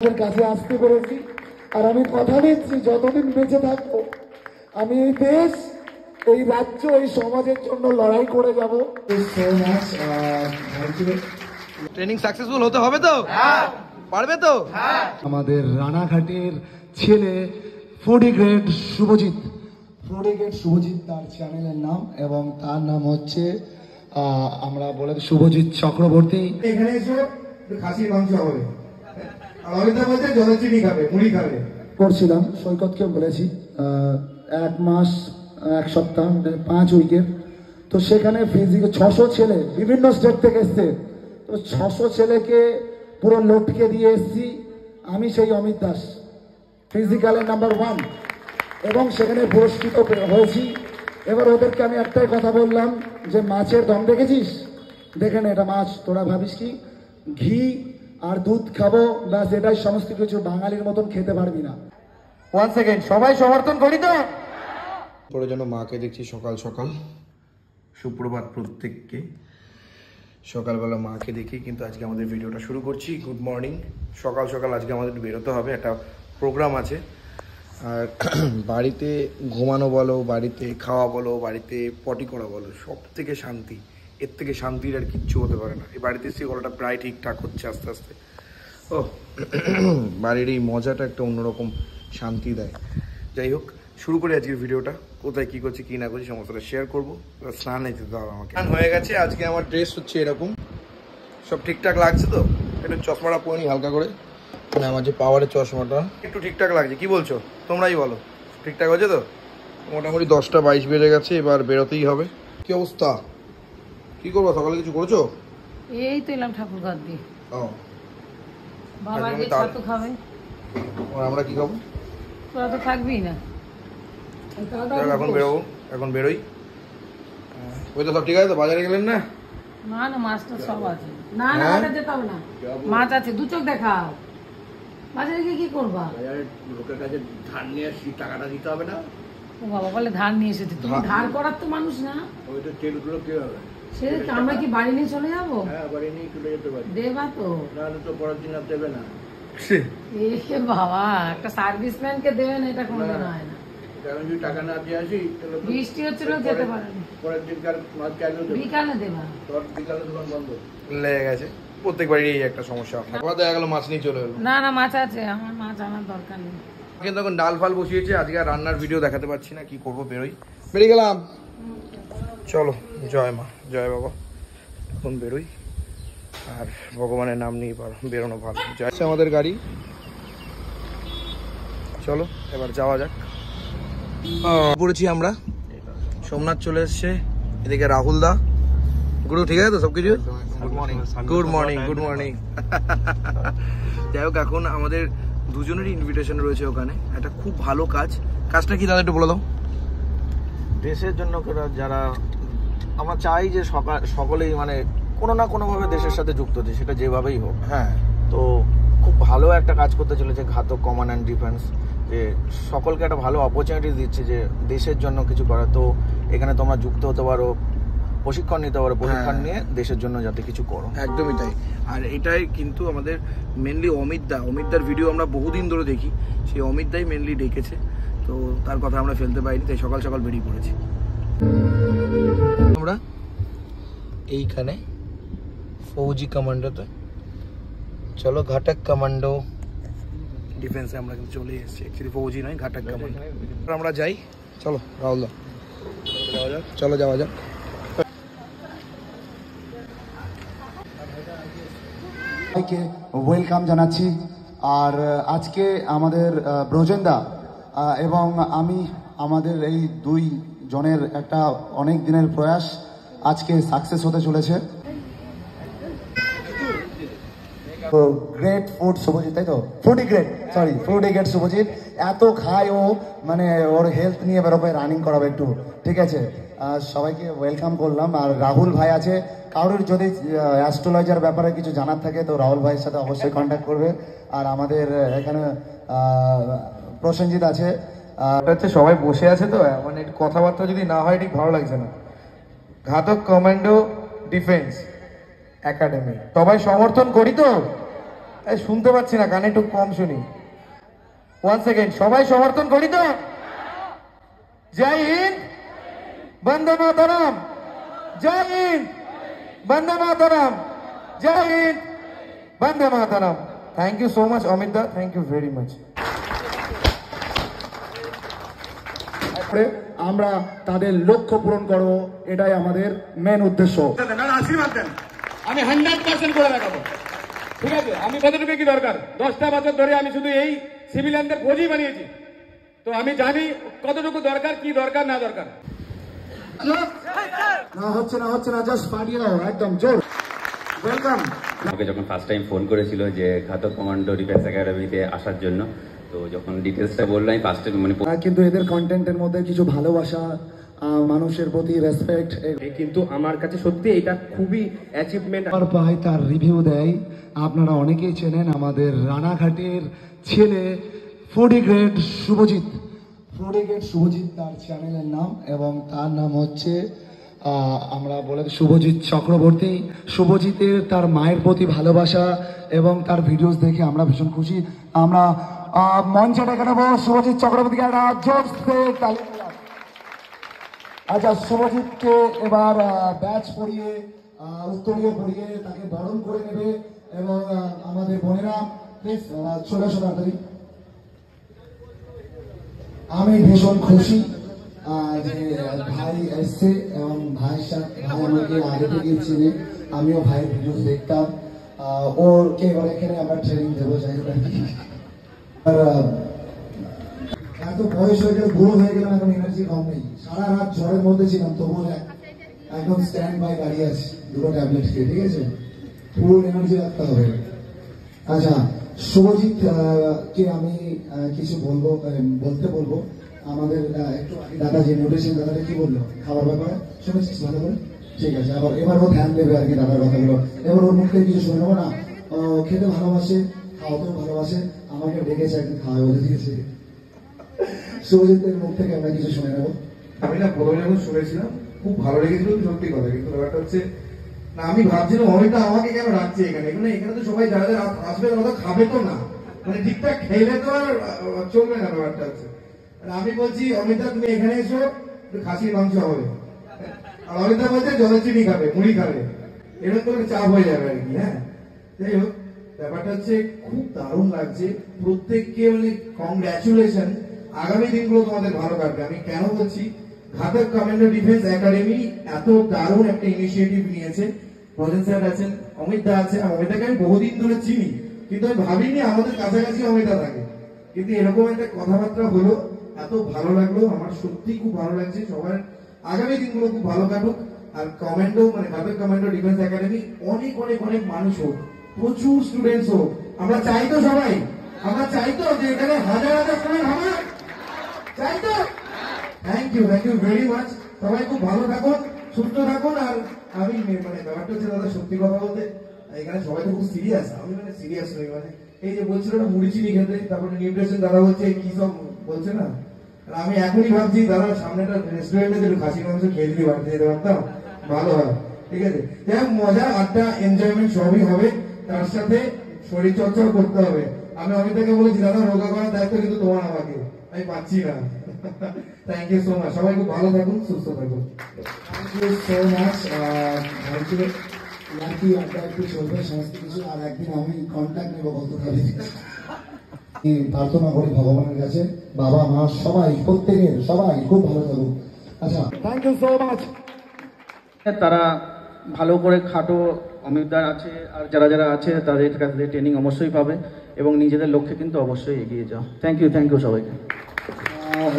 কাছে আসতে পেরেছি। আর আমি কথা দিচ্ছি যতদিন বেঁচে থাকবো আমি এই দেশ, এই রাজ্য, এই সমাজের জন্য লড়াই করে যাব। ট্রেনিং সাকসেসফুল হতে হবে তো? হ্যাঁ। পারবে তো? হ্যাঁ। আমাদের রানাঘাটের ছেলে foodie great Shubhajit, foodie great Shubhajit তার চ্যানেলের নাম, এবং তার নাম হচ্ছে আমরা বলে শুভজিৎ চক্রবর্তী। এখানে এসো খাসির মাংস হবে, অমিতা বলছে জল চিনি খাবে, মুড়ি খাবে। করছিলাম সৈকতকে বলেছি 1 মাস 1 সপ্তাহ 5 উইকের, তো সেখানে ফিজিক 600 ছেলে বিভিন্ন স্টেট থেকে এসছে, তো 600 ছেলেকে পুরো লটকে দিয়ে এসছি আমি, সেই অমিত দাস, ফিজিক্যালের নাম্বার 1, এবং সেখানে পুরস্কৃত হয়েছি। এবার ওদেরকে আমি একটাই কথা বললাম যে মাছের দম দেখেছিস, দেখে না এটা মাছ, তোরা ভাবিস কি ঘি আর দুধ খাবো ব্যাস, এটাই সমস্ত কিছু, বাঙালির মতন খেতে পারবি না। 1 সেকেন্ড, সবাই সমর্থন করি তো? পরে যেন মাকে দেখছি সকাল সকাল, সুপ্রভাত প্রত্যেককে, সকালবেলা মাকে দেখি। কিন্তু আজকে আমাদের ভিডিওটা শুরু করছি। গুড মর্নিং, সকাল সকাল আজকে আমাদের বেরোতে হবে, একটা প্রোগ্রাম আছে। আর বাড়িতে ঘুমানো বলো, বাড়িতে খাওয়া বলো, বাড়িতে পটি করা বলো, সব থেকে শান্তি, এর থেকে শান্তির আর কিচ্ছু হতে পারে না। এই বাড়িতে এসে গলাটা প্রায় ঠিকঠাক হচ্ছে আস্তে আস্তে। ও বাড়ির এই মজাটা একটা অন্যরকম শান্তি দেয়। যাই হোক, শুরু করি আজকের ভিডিওটা। কোথায় কী করছি কী না করছি সমস্তটা শেয়ার করবো। স্নান নিতে দাও আমাকে, স্নান হয়ে গেছে। আজকে আমার ড্রেস হচ্ছে এরকম, সব ঠিকঠাক লাগছে তো? একটু চশমাটা পরে নিই হালকা করে, মানে আমার যে পাওয়ারের চশমাটা, একটু ঠিকঠাক লাগছে। কি বলছো তোমরাই বলো, ঠিকঠাক হয়েছে তো? মোটামুটি 10টা 22 বেজে গেছে, এবার বেরোতেই হবে। কি অবস্থা, কি করবো? সকালে কিছু করেছো? এই তো এলাম ঠাকুর ঘর দিয়ে। ও বাবা আগে ছাতু খাবে, আর আমরা কি খাবো? তোরা তো থাকবি না। এখন বেরোবো, এখন বেরোই। ওই তো সব ঠিক আছে তো? বাজারে গেলেন না? না না, মাছটা সব আছে। না না, বাজারে যেতে হবে না, মাছ আছে, 2 চোখ দেখাও। বাজারে গিয়ে কি করবা? লোকের কাছে ধার নিয়ে আসি, টাকাটা দিতে হবে না? ও বাবা বলে ধার নিয়ে এসেছে, তুমি ধার করার তো মানুষ না। ওইটা তেলগুলো কি হবে? সে আমরা কি বাড়ি নিয়ে চলে যাবো? হ্যাঁ, বাড়ি নিয়ে চলে যেতে পারি। দেবা তো, নাহলে তো পরের দিন আর দেবে না। এ বাবা, একটা সার্ভিসম্যানকে দেবে না, এটা কোনোদিন হয় না। কারণ যদি টাকা না দিয়ে আসি, বৃষ্টি হচ্ছিল, যেতে পারেনি। পরের দিনকার মাছ চাইলেও দেবে। বিকালে দেবা, তোর বিকালে দোকান বন্ধ লেগে গেছে। প্রত্যেকবারই এই একটা সমস্যা। আবার দেখা গেল মাছ নিয়ে চলে এলো। না না, মাছ আছে, আমার মাছ আনার দরকার নেই। কিন্তু এখন ডাল ফাল বসিয়েছে, আজকে আর রান্নার ভিডিও দেখাতে পারছি না। কি করবো, বেরোই, বেরিয়ে গেলাম। চলো, জয় মা, জয় বাবা। এখন বেরোই, আর ভগবানের নাম নিয়ে বেরোনো ভালো। যাচ্ছে আমাদের গাড়ি, চলো এবার যাওয়া যাক। পড়েছি আমরা, সোমনাথ চলে এসছে, এদিকে রাহুল দা। গুরু ঠিক আছে তো সবকিছু? Good morning, good morning, good morning. যাই হোক, এখন আমাদের দুজনেরই ইনভিটেশন রয়েছে ওখানে, একটা খুব ভালো কাজ। কাজটা কি দাদা একটু বলে দাও। দেশের জন্য যারা, আমরা চাই যে সকলেই মানে কোনো না কোনোভাবে দেশের সাথে যুক্ত আছে, সেটা যেভাবেই হোক। হ্যাঁ, তো খুব ভালো একটা কাজ করতে চলেছে ঘাতক কমান্ড অ্যান্ড ডিফেন্স, যে সকলকে একটা ভালো অপরচুনিটি দিচ্ছে যে দেশের জন্য কিছু করা। তো এখানে তোমরা যুক্ত হতে পারো, প্রশিক্ষণ নিতে পারো, প্রশিক্ষণ নিয়ে দেশের জন্য যাতে কিছু করো। একদমই তাই। আর এটাই কিন্তু আমাদের মেনলি অমিতদার ভিডিও আমরা বহুদিন ধরে দেখি, সেই অমিতদাই মেনলি ডেকেছে। তো তার কথা আমরা ফেলতে পারিনি, তাই সকাল সকাল বেরিয়ে পড়েছি আমরা এইখানে ফৌজি কমান্ডোতে। চলো, ঘাটক কমান্ডো ডিফেন্সে আমরা কিন্তু চলে এসেছি। অ্যাকচুয়ালি ফৌজি নয়, ঘাটক কমান্ডো। আমরা যাই, চলো রাহুল দা, যাওয়া যাক, চলো যাওয়া যাক। সবাইকে ওয়েলকাম জানাচ্ছি। আর আজকে আমাদের ব্রজেন্দা এবং আমি, আমাদের এই 2 জনের একটা অনেক দিনের প্রয়াস আজকে সাকসেস হতে চলেছে। তো গ্রেট ফুড শুভজিৎ, তাই তো? ফুডি গ্রেট শুভজিৎ এত খায় ও, মানে ওর হেলথ নিয়ে বেরোবে, রানিং করাবে একটু, ঠিক আছে? সবাইকে ওয়েলকাম করলাম। আর রাহুল ভাই আছে, কারোর যদি অ্যাস্ট্রোলজার ব্যাপারে কিছু জানার থাকে তো রাহুল ভাইয়ের সাথে অবশ্যই কন্ট্যাক্ট করবে। আর আমাদের এখানে প্রসেনজিৎ আছে। হচ্ছে সবাই বসে আছে তো, মানে কথাবার্তা যদি না হয় ঠিক ভালো লাগছে না। ঘাতক কমান্ডো ডিফেন্স একাডেমি, সবাই সমর্থন করি তো? শুনতে পাচ্ছি না, কানে একটু কম শুনি। 1 সেকেন্ড, সবাই সমর্থন করি তো? জয় হিন্দ, বন্দে মাতরম, জয় হিন্দ, বন্দে মাতরম, জয় হিন্দ, বন্দে মাতরম। Thank you so much Amit da, thank you very much. আমরা তাদের লক্ষ্য পূরণ করবো, এটাই আমাদের মেন উদ্দেশ্য। আশীর্বাদ দেন, আমি 100% করে দেখাবো। ঠিক আছে, আমি কতটুকু কি দরকার, 10টা বছর ধরে আমি শুধু এই সিভিলিয়ানদের ফৌজি বানিয়েছি, তো আমি জানি কতটুকু দরকার, কি দরকার না দরকার। না হচ্ছে না, জাস্ট পাঠিয়ে দাও একদম জোর। ওয়েলকাম। আমাকে যখন ফার্স্ট টাইম ফোন করেছিল যে ঘাতক কমান্ডো ডিফেন্স একাডেমিতে আসার জন্য, তো যখন ডিটেলসটা বললো আমি ফার্স্ট টাইম কিন্তু এদের কন্টেন্টের মধ্যে কিছু ভালোবাসা, মানুষের প্রতি রেসপেক্ট, কিন্তু আমার কাছে সত্যি এটা খুবই অ্যাচিভমেন্ট। পায় তার রিভিউ দেয়। আপনারা অনেকেই চেনেন আমাদের রানাঘাটের ছেলে 40 গ্রেড শুভজিৎ। 40 গ্রেড শুভজিৎ তার চ্যানেলের নাম, এবং তার নাম হচ্ছে আমরা বলে শুভজিৎ চক্রবর্তী। শুভজিতের তার মায়ের প্রতি ভালোবাসা এবং তার ভিডিওস দেখে আমরা ভীষণ খুশি। আমরা মঞ্চে ডেকে নেবো শুভজিৎ চক্রবর্তীকে একটা জোর তালি। আচ্ছা, শুভজিৎকে এবার ব্যাচ পরিয়ে, উত্তরীয় পরিয়ে তাকে বরণ করে নেবে, এবং আমাদের বোনেরা প্লিজ চলে আসো তাড়াতাড়ি। আমি ভীষণ খুশি যে ভাই এসছে, এবং ভাই আমাকে আগে থেকে চিনে, আমিও ভাইয়ের ভিডিও দেখতাম। ওরকে এবার এখানে আমরা ট্রেনিং দেবো, যাই হোক। আর এত বয়স হয়ে গেলে, বুড়ো হয়ে গেলাম, এখন এনার্জি কম নেই। সারা রাত জ্বরের মধ্যে ছিলাম, তবুও একদম স্ট্যান্ড বাই দাঁড়িয়ে আছি 2টো ট্যাবলেট খেয়ে। ঠিক আছে, ফুল এনার্জি রাখতে হবে। আচ্ছা, শুভজিৎ কে আমি কিছু বলতে বলবো। আমাদের একটু দাদা যে নোটিশন, দাদাটা কি বললো খাবার ব্যাপারে শুনেছিস ভালো করে? ঠিক আছে, এবার ও ধ্যান দেবে আর কি দাদার কথাগুলো। এবার ওর মুখ থেকে কিছু শুনে নেবো না। খেতে ভালোবাসে, খাওয়াতেও ভালোবাসে, আমাকে ডেকেছে একদিন খাওয়াবে বলে। ঠিক আছে, শুভজিতের মুখ থেকে আমরা কিছু শুনে নেবো। আমি না প্রথমে যখন শুনেছিলাম খুব ভালো লেগেছিল, সত্যি কথা। কিন্তু ব্যাপারটা হচ্ছে না, আমি ভাবছিলাম অমিতা আমাকে কেন রাখছে এখানে। এখানে তো সবাই যারা যারা আসবে ওরা খাবে তো না, মানে ঠিকঠাক খেলে তো আর চলবে না। ব্যাপারটা হচ্ছে আমি বলছি অমিতা তুমি এখানে এসো, খাসির মাংস হবে, আর অমিতা বলছে জলের চিনি খাবে, মুড়ি খাবে, এরকম করে চাপ হয়ে যাবে আর কি। হ্যাঁ, যাই হোক, ব্যাপারটা হচ্ছে খুব দারুণ লাগছে প্রত্যেককে, মানে কংগ্রাচুলেশন। আগামী দিনগুলো তোমাদের ভালো কাটবে। আমি কেন বলছি, ঘাতক কমান্ডো ডিফেন্স একাডেমি এত দারুণ একটা ইনিশিয়েটিভ নিয়েছে। প্রজেন স্যার আছেন, অমিত দা আছে। অমিতাকে আমি বহুদিন ধরে চিনি, কিন্তু আমি ভাবিনি আমাদের কাছাকাছি অমিতা থাকে। কিন্তু এরকম একটা কথাবার্তা হলো, এত ভালো লাগলো আমার, সত্যি খুব ভালো লাগছে। সবার আগামী দিনগুলো খুব ভালো কাটুক। আর কমান্ডো মানে ঘাতক কমান্ডো ডিফেন্স একাডেমি অনেক অনেক অনেক মানুষ হোক, প্রচুর স্টুডেন্টস হোক। আমরা চাই তো সবাই, আমরা চাই তো যে এখানে হাজার হাজার স্টুডেন্ট হবে, চাই তো? Thank you very much. সবাই খুব ভালো থাকুন, সুস্থ থাকুন। আর আমি মানে ব্যাপারটা হচ্ছে দাদা, সত্যি কথা বলতে এখানে সবাই তো খুব সিরিয়াস। আমি মানে সিরিয়াস নই, মানে এই যে বলছিল না মুড়ি চিনি খেতে, তারপরে নিউট্রিশন দাদা বলছে কি সব বলছে না, আমি এখনই ভাবছি দাদা সামনেটা রেস্টুরেন্টে যেন খাসি মাংস খেয়ে দিলে বাড়িতে যেতে পারতাম, ভালো হয়। ঠিক আছে, মজা আড্ডা এনজয়মেন্ট সবই হবে, তার সাথে শরীর চর্চাও করতে হবে। আমি অমিতাকে বলেছি দাদা রোগা করার দায়িত্ব কিন্তু তোমার, আমাকে আমি পাচ্ছি না। থ্যাংক ইউ সো মাচ, সবাই খুব ভালো থাকুন, সুস্থ থাকুন। Thank you so much. নাকি আড্ডা একটু চলবে সমস্ত কিছু, আর একদিন আমি কন্ট্যাক্ট নেবো গতকালে। প্রার্থনা করি ভগবানের কাছে, বাবা মা সবাই, প্রত্যেকের সবাই খুব ভালো থাকুক। আচ্ছা, থ্যাংক ইউ সো মাচ। তারা ভালো করে খাটো অমিতদার আছে, আর যারা যারা আছে তাদের কাছে ট্রেনিং অবশ্যই পাবে, এবং নিজেদের লক্ষ্যে কিন্তু অবশ্যই এগিয়ে যাও। থ্যাংক ইউ সবাইকে।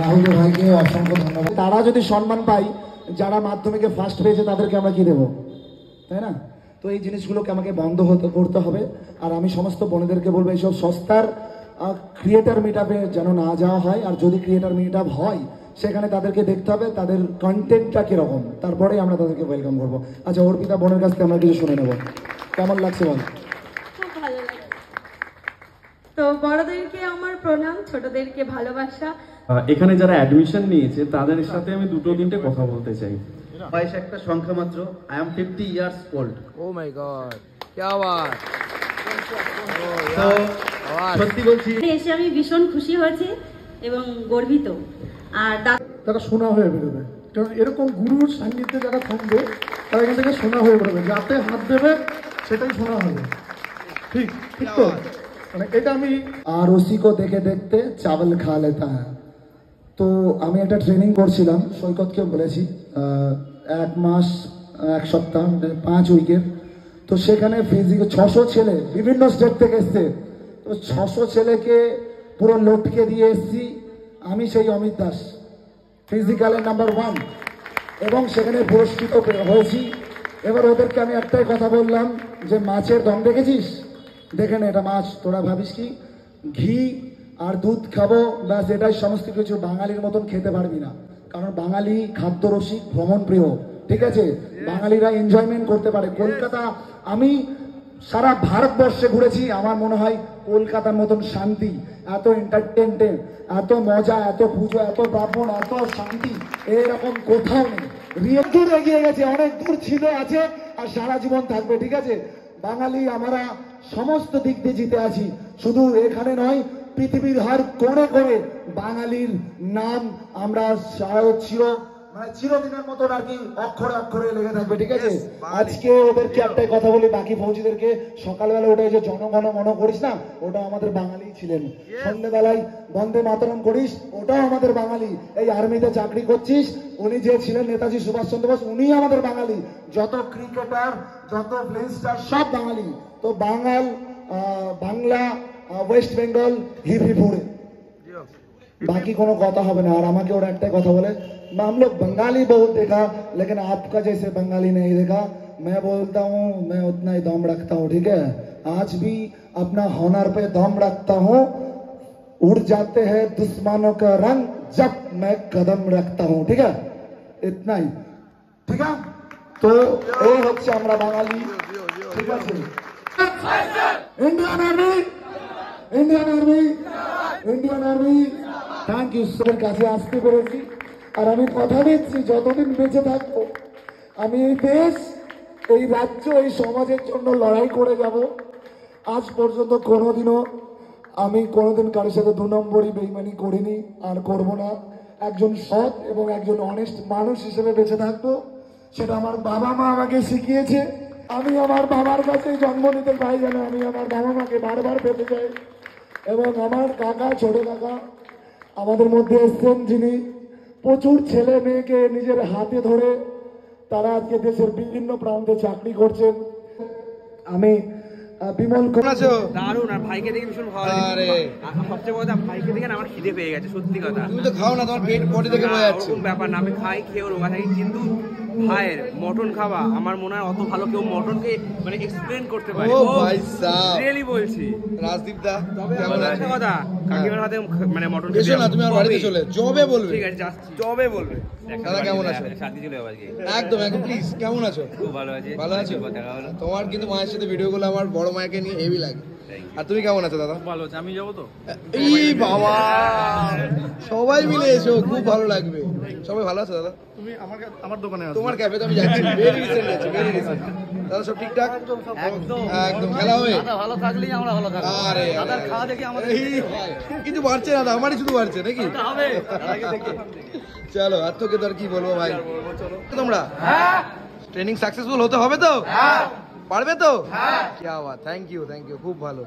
রাহুল ভাইকে অসংখ্য ধন্যবাদ। তারা যদি সম্মান পাই, যারা মাধ্যমিকে ফার্স্ট পেয়েছে তাদেরকে আমরা কি দেবো, তাই না? তো এই জিনিসগুলোকে আমাকে বন্ধ করতে হবে। আর আমি সমস্ত বোনেদেরকে বলবো, এইসব সস্তার ক্রিয়েটার মিট আপে যেন না যাওয়া হয়। আর যদি ক্রিয়েটার মিট আপ হয়, সেখানে তাদেরকে দেখতে হবে তাদের কন্টেন্টটা কিরকম, তারপরেই আমরা তাদেরকে ওয়েলকাম করবো। আচ্ছা, অর্পিতা বোনের কাছ থেকে আমরা কিছু শুনে নেবো, কেমন লাগছে বল? খুব ভালো লাগে। তো বড়দেরকে আমার প্রণাম, ছোটদেরকে ভালোবাসা। এখানে যারা অ্যাডমিশন নিয়েছে তাদের সাথে আমি 2-3টে কথা বলতে চাই। বয়স একটা সংখ্যা মাত্র। I am 50 years old. Oh my god, क्या बात। তো সত্যি বলছি এসে আমি ভীষণ খুশি হয়েছি এবং গর্বিত। আর তারা সোনা হয়ে বেরোবে, কারণ এরকম গুরুর সান্নিধ্যে যারা থাকবে তারা এখান থেকে সোনা হয়ে বেরোবে, যাতে হাত দেবে সেটাই সোনা হবে। ঠিক ঠিক তো, মানে এটা আমি আর ওসিকে দেখে দেখতে চাवल খা লেতা হ্যাঁ। তো আমি একটা ট্রেনিং করছিলাম, সৈকতকে বলেছি 1 মাস 1 সপ্তাহ 5 উইকের। তো সেখানে ফিজিক্যাল 600 ছেলে বিভিন্ন স্টেট থেকে এসছে। তো 600 ছেলেকে পুরো লটকে দিয়ে এসছি আমি, সেই অমিত দাস, ফিজিক্যালের নাম্বার 1, এবং সেখানে পুরস্কৃত হয়েছি। এবার ওদেরকে আমি একটাই কথা বললাম যে মাছের দম দেখেছিস, দেখে না এটা মাছ, তোরা ভাবিস কি ঘি আর দুধ খাবো ব্যাস এটাই সমস্ত কিছু, বাঙালির মতন খেতে পারবি না। কারণ বাঙালি খাদ্যরসিক, ভ্রমণ প্রিয়, ঠিক আছে, বাঙালিরা এনজয়মেন্ট করতে পারে। কলকাতা, আমি সারা ভারতবর্ষে ঘুরেছি, আমার মনে হয় কলকাতার মতন শান্তি, এত এন্টারটেনমেন্ট, এত মজা, এত পুজো, এত ব্রাহ্মণ, এত শান্তি এরকম কোথাও নেই। দূর এগিয়ে গেছে, অনেক দূর ছিল, আছে আর সারা জীবন থাকবে, ঠিক আছে। বাঙালি আমরা সমস্ত দিক দিয়ে জিতে আছি, শুধু এখানে নয়, পৃথিবীর হর কোণে কোণে বাঙালির নাম আমরা চিরদিনের মতন আর কি অক্ষরে অক্ষরে লেগে থাকবে, ঠিক আছে। আজকে ওদেরকে একটাই কথা বলি, বাকি ফৌজিদেরকে, সকালবেলা ওটা যে জনগণ মন করিস না, ওটা আমাদের বাঙালি ছিলেন। সন্ধ্যেবেলায় বন্দে মাতরম করিস, ওটাও আমাদের বাঙালি। এই আর্মিতে চাকরি করছিস, উনি যে ছিলেন নেতাজি সুভাষচন্দ্র বোস, উনি আমাদের বাঙালি। যত ক্রিকেটার, যত ফিল্ম স্টার সব বাঙালি। তো Bangla, West Bengal hip hip উড়ে, बाकी कोनो कथा হবে না। আর আমাকে ওরা একটা কথা বলে, हम लोग बंगाली बहुत देखा लेकिन आपका जैसे बंगाली नहीं देखा। मैं बोलता हूँ मैं उतना ही दम रखता हूँ, ठीक है। आज भी अपना हॉनर पे दम रखता हूँ। उड़ जाते हैं दुश्मनों का रंग जब मैं कदम रखता हूँ, ठीक है, इतना ही, ठीक है। तो এই হচ্ছে আমরা বাঙালি, ঠিক আছে। Indian army, Indian army, Indian army, thank you. সবার কাছে আসতে পেরেছি, আর আমি কথা দিচ্ছি যতদিন বেঁচে থাকবো আমি এই দেশ, এই রাজ্য, এই সমাজের জন্য লড়াই করে যাব। আজ পর্যন্ত কোনোদিনও আমি কোনোদিন কারোর সাথে 2 নম্বরই বেইমানি করিনি আর করব না। একজন সৎ এবং একজন অনেস্ট মানুষ হিসেবে বেঁচে থাকবো, সেটা আমার বাবা মা আমাকে শিখিয়েছে। আমি আমার বাবার কাছে জন্ম নিতে পাই যেন আমি আমার বাবা মাকে বারবার পেতে চাই। এবং আমার কাকা, ছোট কাকা আমাদের মধ্যে এসছেন, যিনি প্রচুর ছেলে মেয়েকে নিজের হাতে ধরে তারা আজকে দেশের বিভিন্ন প্রান্তে চাকরি করছেন। আমি বিমল, দারুণ। আর ভাইকে দেখে ভীষণ ভালো লাগে। সবচেয়ে বড় কথা, ভাইকে দেখে আমার খিদে পেয়ে গেছে, সত্যি কথা। তুমি তো খাও না, তোমার পেট পটে দেখে বোঝা যাচ্ছে। ওরকম ব্যাপার না, আমি খাই, খেয়ে রোগা থাকি, কিন্তু ভাইয়ের মটন খাওয়া আমার মনে হয় অত ভালো কেউ মটনকে মানে এক্সপ্লেন করতে পারে। ও ভাই সাহেব, রিয়েলি বলছি। রাজদীপ দা কেমন আছে কথা, কাকিমার হাতে মানে মটন খেতে এসো না, তুমি আমার বাড়িতে চলে জবে বলবে, ঠিক আছে যাচ্ছি, জবে বলবে। দাদা কেমন আছো? শান্তি চলে যাবে আজকে। একদম একদম, প্লিজ কেমন আছো? খুব ভালো আছি। ভালো আছো? তোমার কিন্তু মায়ের সাথে ভিডিওগুলো আমার বড় মাকে নিয়ে হেভি লাগে। আর তুমি কেমন আছো দাদা? ভালো আছি। আমি যাবো তো? এই বাবা, সবাই মিলে এসো, খুব ভালো লাগবে। সবাই ভালো আছো দাদা? তুমি আমার দোকানে আছো? তোমার ক্যাফে তো আমি যাচ্ছি, ভেরি রিসেন্ট যাচ্ছি, ভেরি রিসেন্ট। দাদা সব ঠিকঠাক? একদম খেলা হবে। দাদা ভালো থাকলেই আমরা ভালো থাকবো। আরে দাদার খাওয়া দেখে আমাদের কিছু বাড়ছে না, আমারই শুধু বাড়ছে নাকি? হবে। চলো, আর তোকে তো আর কি বলবো ভাই। তোমরা ট্রেনিং সাকসেসফুল হতে হবে তো? পারবে তো? কি বাবা, থ্যাংক ইউ, খুব ভালো।